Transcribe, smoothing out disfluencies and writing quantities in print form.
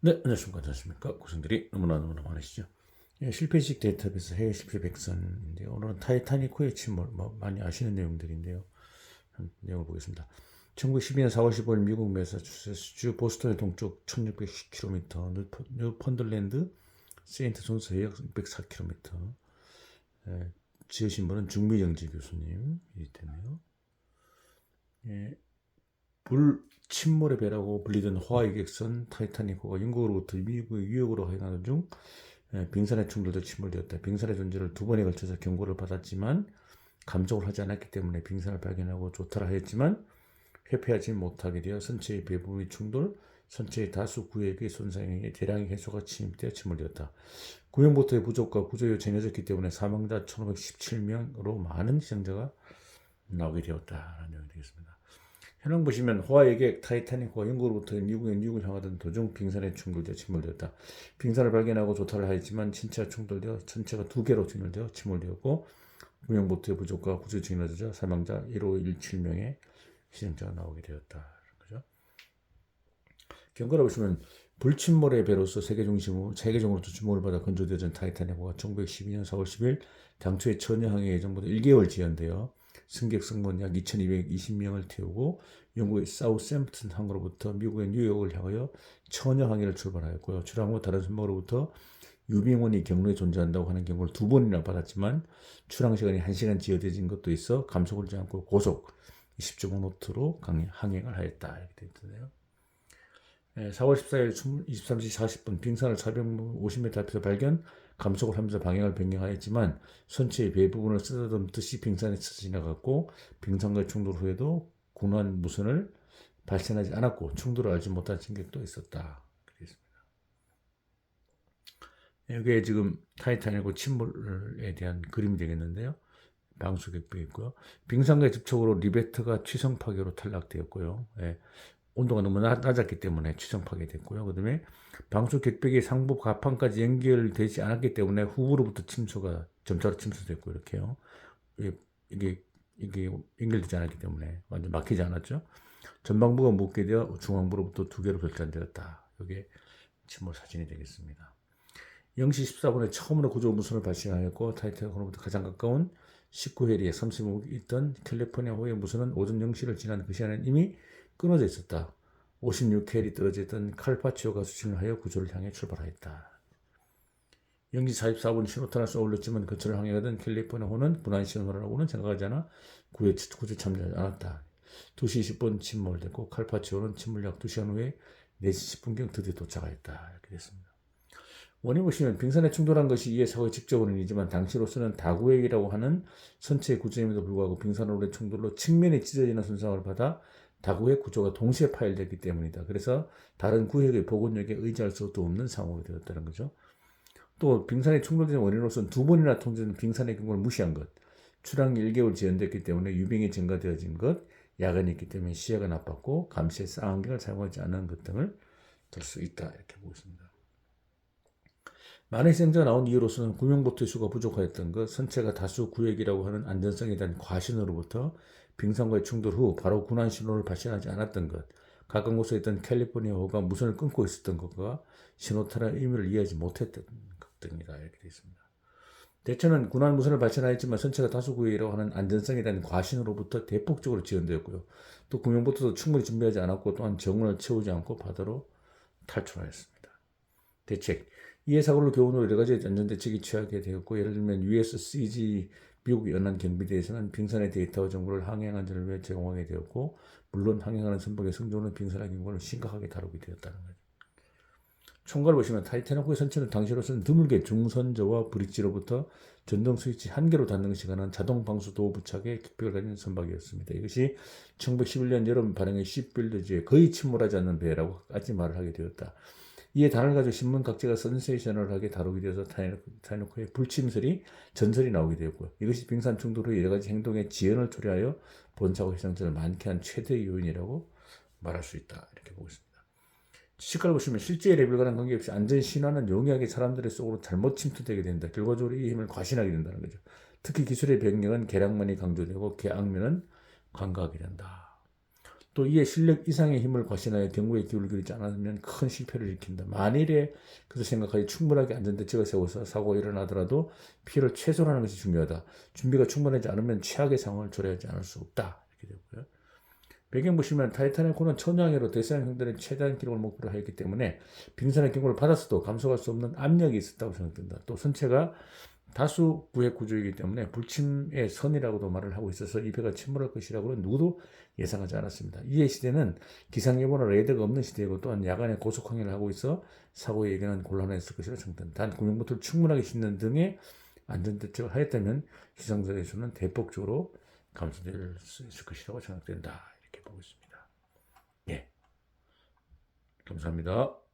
네, 안녕하십니까. 안녕하십니까. 고생들이 너무나 많으시죠. 예, 실패식 데이터베이스 해외 실패 백선인데요. 오늘은 타이타닉 호의 침몰, 많이 아시는 내용들인데요. 내용을 보겠습니다. 1912년 4월 15일 미국 매사추세츠주 보스턴의 동쪽 1610km, 뉴펀들랜드 세인트 존스 해역 604km. 지으신 분은 중미정지 교수님이 되네요. 예, 불 침몰의 배라고 불리던 하와이 객선 타이타닉호가 영국으로부터 미국의 유역으로 행하는 중 빙산의 충돌도 침몰되었다. 빙산의 존재를 두 번에 걸쳐서 경고를 받았지만 감속을 하지 않았기 때문에 빙산을 발견하고 조타를 하였지만 회피하지 못하게 되어 선체의 배부의 충돌, 선체의 다수 구역의 손상에 대량의 해소가 침입되어 침몰되었다. 구형보트의 부족과 구조 요청이 늦었기 때문에 사망자 1517명으로 많은 희생자가 나오게 되었다라는 내용이 되겠습니다. 현황 보시면 하와이에게 타이타닉호가 영국으로부터 미국의 뉴욕을 향하던 도중 빙산에 충돌되어 침몰되었다. 빙산을 발견하고 조타를 하였지만 신체가 충돌되어 전체가 두 개로 진열되어 침몰되었고 구형보트의 부족과 구조 요청이 늦어져 사망자 1517명의 희생자가 나오게 되었다. 그죠? 경과를 보시면 불침몰의 배로서 세계적으로도 주목을 받아 건조되어진 타이타닉호가 1912년 4월 10일 당초의 처녀항해 예정보다 1개월 지연되어 승객 승무원 약 2220명을 태우고 영국의 사우샘프튼 항으로부터 미국의 뉴욕을 향하여 처녀항해를 출발하였고요. 출항 후 다른 선박으로부터 유빙원이 경로에 존재한다고 하는 경고를 두 번이나 받았지만 출항 시간이 1시간 지연되어진 것도 있어 감속을 하지 않고 고속 20.5노트로 항행을 하였다. 이렇게 되어 있네요. 4월 14일 23시 40분 빙산을 450m 앞에서 발견, 감속을 하면서 방향을 변경하였지만 선체의 배 부분을 쓰다듬듯이 빙산에 스쳐 지나갔고 빙산과의 충돌 후에도 군한 무선을 발생하지 않았고 충돌을 알지 못한 승객도 있었다. 여기에 지금 타이타닉 침몰에 대한 그림이 되겠는데요. 방수객도 있고요. 빙산과의 접촉으로 리베트가 취성 파괴로 탈락되었고요. 온도가 너무 낮았기 때문에 취성 파괴됐고요. 그 다음에 방수 객벽이 상부 가판까지 연결되지 않았기 때문에 후부로부터 침수가 점차로 침수됐고 이렇게요. 이게 연결되지 않았기 때문에 완전 막히지 않았죠. 전방부가 묶게 되어 중앙부로부터 두 개로 결단되었다. 이게 침몰 사진이 되겠습니다. 0시 14분에 처음으로 구조 무선을 발신하였고 타이타닉으로부터 가장 가까운 19해리에 35기 있던 캘리포니아 호의 무선은 오전 0시를 지난 그 시간엔 이미 끊어져 있었다. 56캐리 떨어져 있던 칼파치오가 수신을 하여 구조를 향해 출발하였다. 0시 44분 신호탄을 쏘올렸지만 그처를 항해하던 캘리포니아호는 분한 신호라고는 생각하지 않아 구조에 참여하지 않았다. 2시 20분 침몰됐고 칼파치오는 침몰 약 2시간 후에 4시 10분경 드디어 도착하였다. 이렇게 됐습니다. 원인 보시면 빙산에 충돌한 것이 이에 사고의 직접 원인이지만 당시로서는 다구획이라고 하는 선체의 구조임에도 불구하고 빙산으로의 충돌로 측면이 찢어지는 손상을 받아 다구획 구조가 동시에 파열됐기 때문이다. 그래서 다른 구획의 복원력에 의지할 수도 없는 상황이 되었다는 거죠. 또 빙산에 충돌된 원인으로서는 두 번이나 통제된 빙산의 경고를 무시한 것, 출항이 1개월 지연됐기 때문에 유빙이 증가되어진 것, 야간이 있기 때문에 시야가 나빴고 감시에 쌍안경을 사용하지 않은 것 등을 들 수 있다. 이렇게 보고 있습니다. 많은 희생자가 나온 이유로서는 구명보트 수가 부족하였던 것, 선체가 다수 구획이라고 하는 안전성에 대한 과신으로부터 빙산과의 충돌 후 바로 군한 신호를 발신하지 않았던 것, 가까운 곳에 있던 캘리포니아호가 무선을 끊고 있었던 것과 신호탄의 의미를 이해하지 못했던 것 등이다. 이렇게 되어 있습니다. 대처는 군한 무선을 발신하였지만 선체가 다수 구획이라고 하는 안전성에 대한 과신으로부터 대폭적으로 지연되었고요. 또 구명보트도 충분히 준비하지 않았고 또한 정원을 채우지 않고 바다로 탈출하였습니다. 대책. 이해 사고를 교훈으로 여러 가지 안전대책이 취하게 되었고 예를 들면 USCG 미국 연안 경비대에서는 빙산의 데이터와 정보를 항행 안전을 위해 제공하게 되었고 물론 항행하는 선박의 승조는 빙산의 경고를 심각하게 다루게 되었다는 거죠. 총괄을 보시면 타이타닉호의 선체는 당시로서는 드물게 중선저와 브릿지로부터 전동 스위치 한 개로 닫는 시간은 자동 방수 도어 부착에 격벽을 가진 선박이었습니다. 이것이 1911년 여름 발행의 시빌드지에 거의 침몰하지 않는 배라고까지 말을 하게 되었다. 이에 단을 가지고 신문 각지가 센세이셔널하게 다루게 되어서 타이타닉호의 불침설이 전설이 나오게 되었고요. 이것이 빙산 충돌 후 여러 가지 행동의 지연을 초래하여 본사고 희생자를 많게 한 최대 요인이라고 말할 수 있다. 이렇게 보고 있습니다. 시각을 보시면 실제 레벨과는 관계없이 안전 신화는 용이하게 사람들의 속으로 잘못 침투되게 된다. 결과적으로 이 힘을 과신하게 된다는 거죠. 특히 기술의 변경은 계량만이 강조되고 계악면은 간과하게 된다. 또 이에 실력 이상의 힘을 과신하여 경고에 기울을 기울이지 않으면 큰 실패를 일으킨다. 만일에 그것을 생각하여 충분하게 안전대책을 세워서 사고가 일어나더라도 피해를 최소화하는 것이 중요하다. 준비가 충분하지 않으면 최악의 상황을 초래하지 않을 수 없다. 이렇게 되고요. 배경 보시면 타이타닉호는 천장으로 대서양 형들의 최단 기록을 목표로 하였기 때문에 빙산의 경고를 받았어도 감속할 수 없는 압력이 있었다고 생각된다. 또 선체가 다수 구획 구조이기 때문에 불침의 선이라고도 말을 하고 있어서 이 배가 침몰할 것이라고는 누구도 예상하지 않았습니다. 이해 시대는 기상예보나 레이더가 없는 시대이고 또한 야간에 고속 항해를 하고 있어 사고의 예견은 곤란했을 것이라 생각된다. 단 구명보트를 충분하게 싣는 등의 안전대책을 하였다면 기상사의 수는 대폭적으로 감소될 수 있을 것이라고 생각된다. 이렇게 보고 있습니다. 예, 감사합니다.